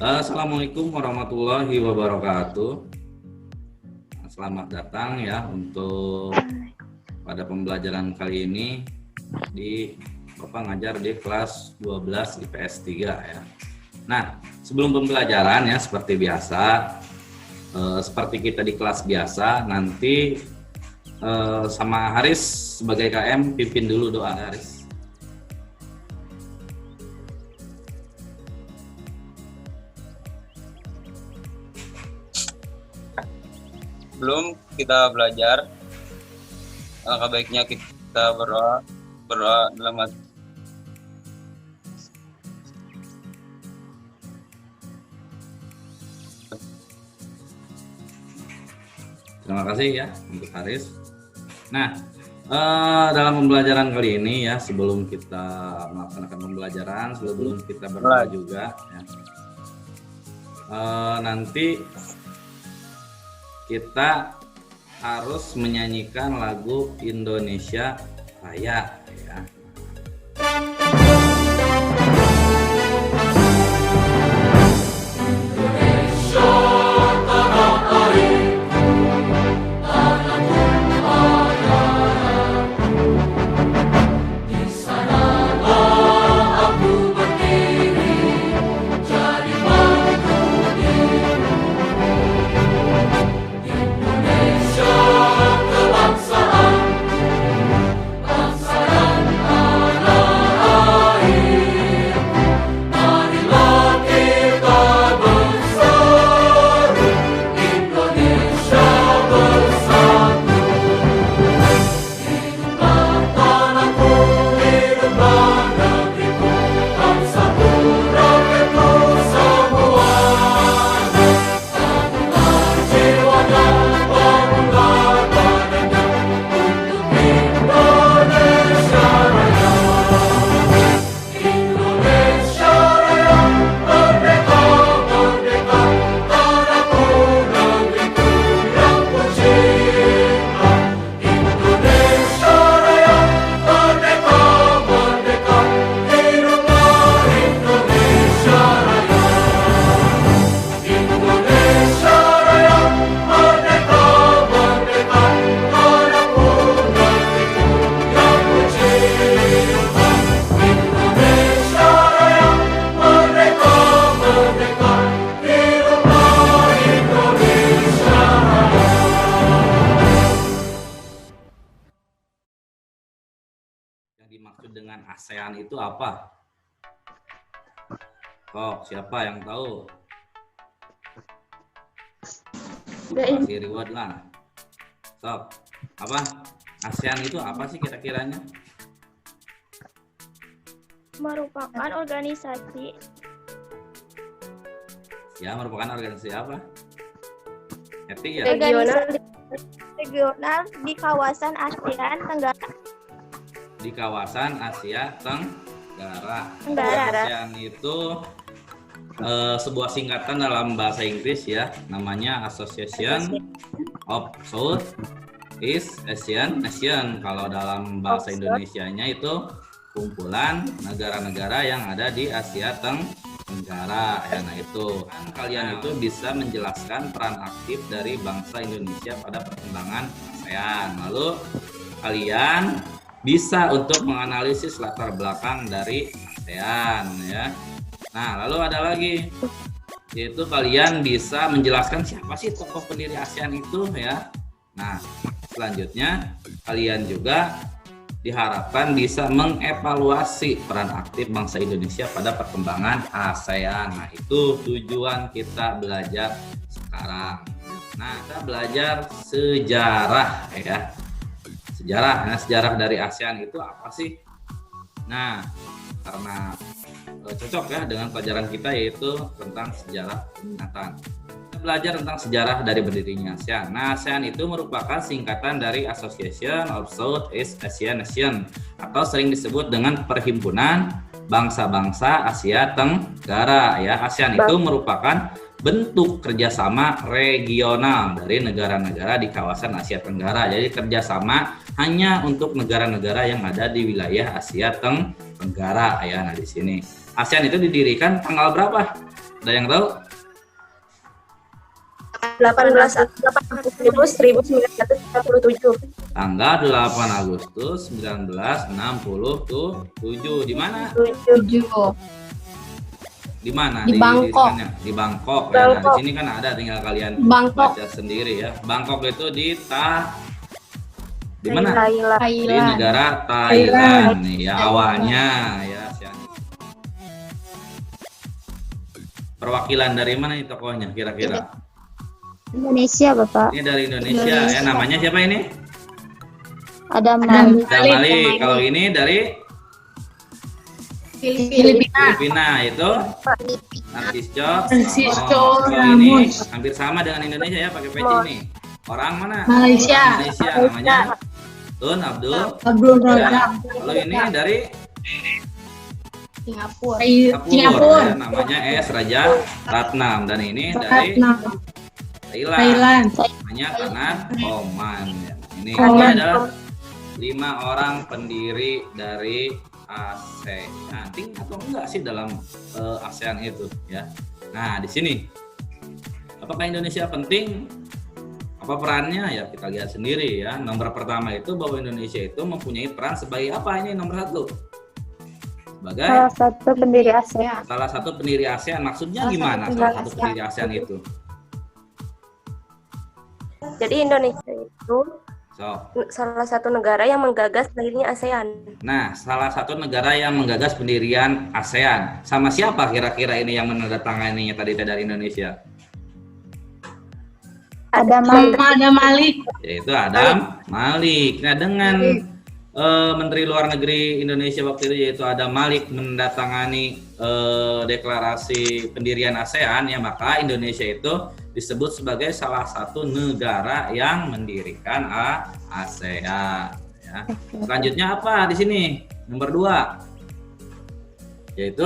Assalamualaikum warahmatullahi wabarakatuh. Selamat datang ya untuk pada pembelajaran kali ini di Bapak ngajar di kelas 12 IPS 3 ya. Nah, sebelum pembelajaran ya seperti biasa, seperti kita di kelas biasa, nanti sama Haris sebagai KM pimpin dulu doa Haris. Sebelum kita belajar, alangkah baiknya kita berdoa dalam hati. Terima kasih ya untuk Haris. Nah, dalam pembelajaran kali ini ya, sebelum kita melaksanakan pembelajaran, sebelum kita berdoa juga ya, nanti kita harus menyanyikan lagu Indonesia Raya ya. Dimaksud dengan ASEAN itu apa? Oh, siapa yang tahu? Kasih reward lah. Stop. Apa? ASEAN itu apa sih kira-kiranya? Merupakan organisasi. Ya, merupakan organisasi apa? Happy ya? Regional di kawasan ASEAN Tenggara. Di kawasan Asia Tenggara. ASEAN itu sebuah singkatan dalam bahasa Inggris ya, namanya Association of Southeast Asian Nation. Kalau dalam bahasa Indonesianya itu kumpulan negara-negara yang ada di Asia Tenggara ya. Nah itu kalian itu bisa menjelaskan peran aktif dari bangsa Indonesia pada perkembangan ASEAN. Lalu kalian bisa untuk menganalisis latar belakang dari ASEAN ya. Nah, lalu ada lagi, yaitu kalian bisa menjelaskan siapa sih tokoh pendiri ASEAN itu ya. Nah, selanjutnya kalian juga diharapkan bisa mengevaluasi peran aktif bangsa Indonesia pada perkembangan ASEAN. Nah, itu tujuan kita belajar sekarang. Nah, kita belajar sejarah ya. Sejarah dari ASEAN itu apa sih? Nah, karena cocok ya dengan pelajaran kita, yaitu tentang sejarah peminatan. Kita belajar tentang sejarah dari berdirinya ASEAN. Nah, ASEAN itu merupakan singkatan dari Association of Southeast Asian Nation, atau sering disebut dengan Perhimpunan Bangsa-Bangsa Asia Tenggara ya. ASEAN itu merupakan bentuk kerjasama regional dari negara-negara di kawasan Asia Tenggara. Jadi kerjasama hanya untuk negara-negara yang ada di wilayah Asia Tenggara ya. Nah di sini ASEAN itu didirikan tanggal berapa? Ada yang tahu? 18 Agustus 1947. Tanggal 8 Agustus 1967. Di mana? 7. Di mana? Di Bangkok. sana? Di Bangkok. Ya. Nah, di sini kan ada, tinggal kalian Bangkok. baca sendiri ya. Bangkok itu di mana? Thailand. Di Thailand. negara Thailand. Nih ya awalnya ya. Perwakilan dari mana nih tokohnya kira-kira? Indonesia, Bapak. Ini dari Indonesia ya. Namanya siapa ini? Ada Malik. Malik. Kalau ini dari Filipina. Filipina itu Narcisco. Narcisco Kalau ini Ramos. hampir sama dengan Indonesia ya, pakai peci ini. Orang mana? Malaysia. Orang Malaysia namanya Tun Abdul. Abdul Ya. Razak. Kalau ini dari Singapura. Singapura ya, namanya S Raja Ratnam, dan ini dari Thailand. Namanya Kanat Oman ya. Ini adalah 5 orang pendiri dari ASEAN. Penting atau enggak sih dalam ASEAN itu ya? Nah, di sini apakah Indonesia penting? Apa perannya? Ya kita lihat sendiri ya. Nomor pertama itu bahwa Indonesia itu mempunyai peran sebagai apa? Ini nomor 1. Sebagai Salah satu pendiri ASEAN. salah satu pendiri ASEAN. Maksudnya gimana salah satu pendiri ASEAN itu? Jadi Indonesia itu salah satu negara yang menggagas lahirnya ASEAN. Nah, salah satu negara yang menggagas pendirian ASEAN. Sama siapa kira-kira ini yang menandatanganinya tadi dari Indonesia? Ada Malik. Yaitu Adam Malik. Nah, dengan Menteri Luar Negeri Indonesia waktu itu yaitu Adam Malik menandatangani deklarasi pendirian ASEAN ya, maka Indonesia itu disebut sebagai salah satu negara yang mendirikan ASEAN ya. Selanjutnya apa di sini? Nomor 2 yaitu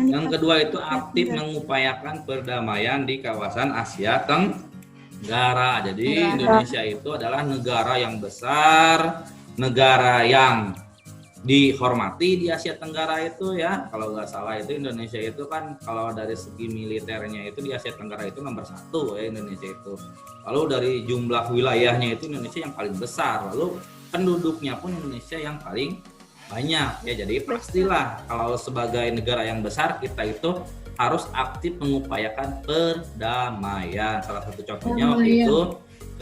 yang kedua itu aktif mengupayakan perdamaian di kawasan Asia Tenggara. Jadi Indonesia itu adalah negara yang besar, negara yang dihormati di Asia Tenggara itu ya. Kalau nggak salah itu Indonesia itu kan kalau dari segi militernya itu di Asia Tenggara itu nomor 1 ya Indonesia itu. Lalu dari jumlah wilayahnya itu Indonesia yang paling besar. Lalu penduduknya pun Indonesia yang paling banyak ya. Jadi pastilah kalau sebagai negara yang besar kita itu harus aktif mengupayakan perdamaian. Salah satu contohnya waktu itu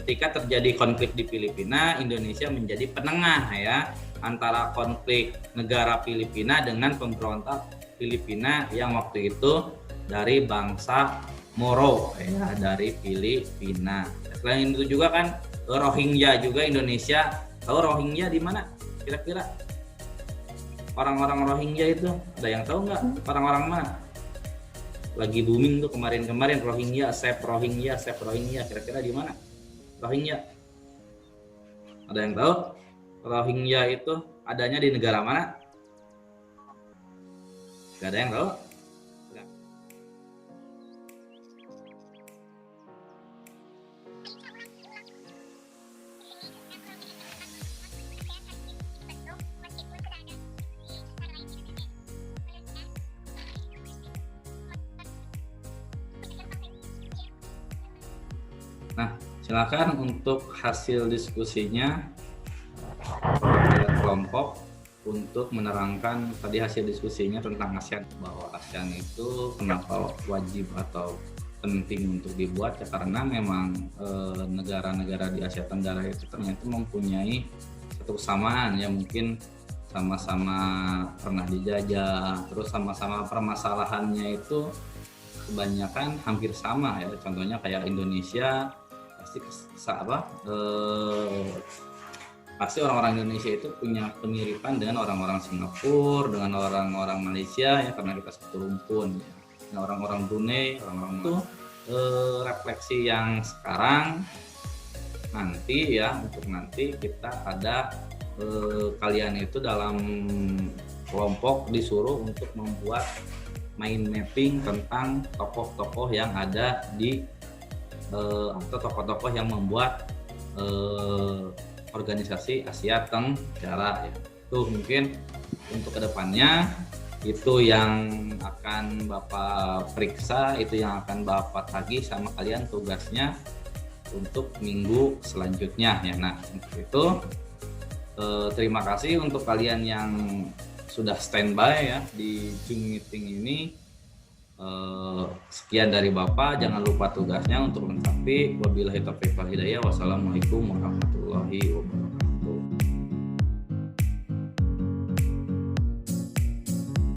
ketika terjadi konflik di Filipina, Indonesia menjadi penengah ya antara konflik negara Filipina dengan pemberontak Filipina yang waktu itu dari bangsa Moro ya, dari Filipina. Selain itu juga kan Rohingya juga Indonesia. Tahu Rohingya di mana kira-kira? Orang-orang Rohingya itu ada yang tahu nggak? Orang-orang mana? Lagi booming tuh kemarin-kemarin Rohingya, Save Rohingya, kira-kira di mana? Rohingya. Ada yang tahu? Rohingya itu adanya di negara mana? Gak ada yang tahu? Gak. Nah, silakan untuk hasil diskusinya kelompok untuk menerangkan tadi hasil diskusinya tentang ASEAN, bahwa ASEAN itu kenapa wajib atau penting untuk dibuat ya karena memang negara-negara di Asia Tenggara itu ternyata mempunyai satu kesamaan ya, mungkin sama-sama pernah dijajah, terus sama-sama permasalahannya itu kebanyakan hampir sama ya. Contohnya kayak Indonesia pasti orang-orang Indonesia itu punya kemiripan dengan orang-orang Singapura, dengan orang-orang Malaysia ya karena kita satu rumpun ya. Dengan orang-orang Brunei, orang-orang itu refleksi yang sekarang nanti ya, untuk nanti kita ada kalian itu dalam kelompok disuruh untuk membuat mind mapping tentang tokoh-tokoh yang ada di atau tokoh-tokoh yang membuat organisasi Asia Tenggara ya. Tuh mungkin untuk kedepannya itu yang akan Bapak periksa, itu yang akan Bapak tagih sama kalian tugasnya untuk minggu selanjutnya ya. Nah, untuk itu terima kasih untuk kalian yang sudah standby ya di Zoom meeting ini. Sekian dari Bapak, jangan lupa tugasnya untuk melengkapi. Wabillahi taufiq wal hidayah. Wassalamualaikum warahmatullahi wabarakatuh.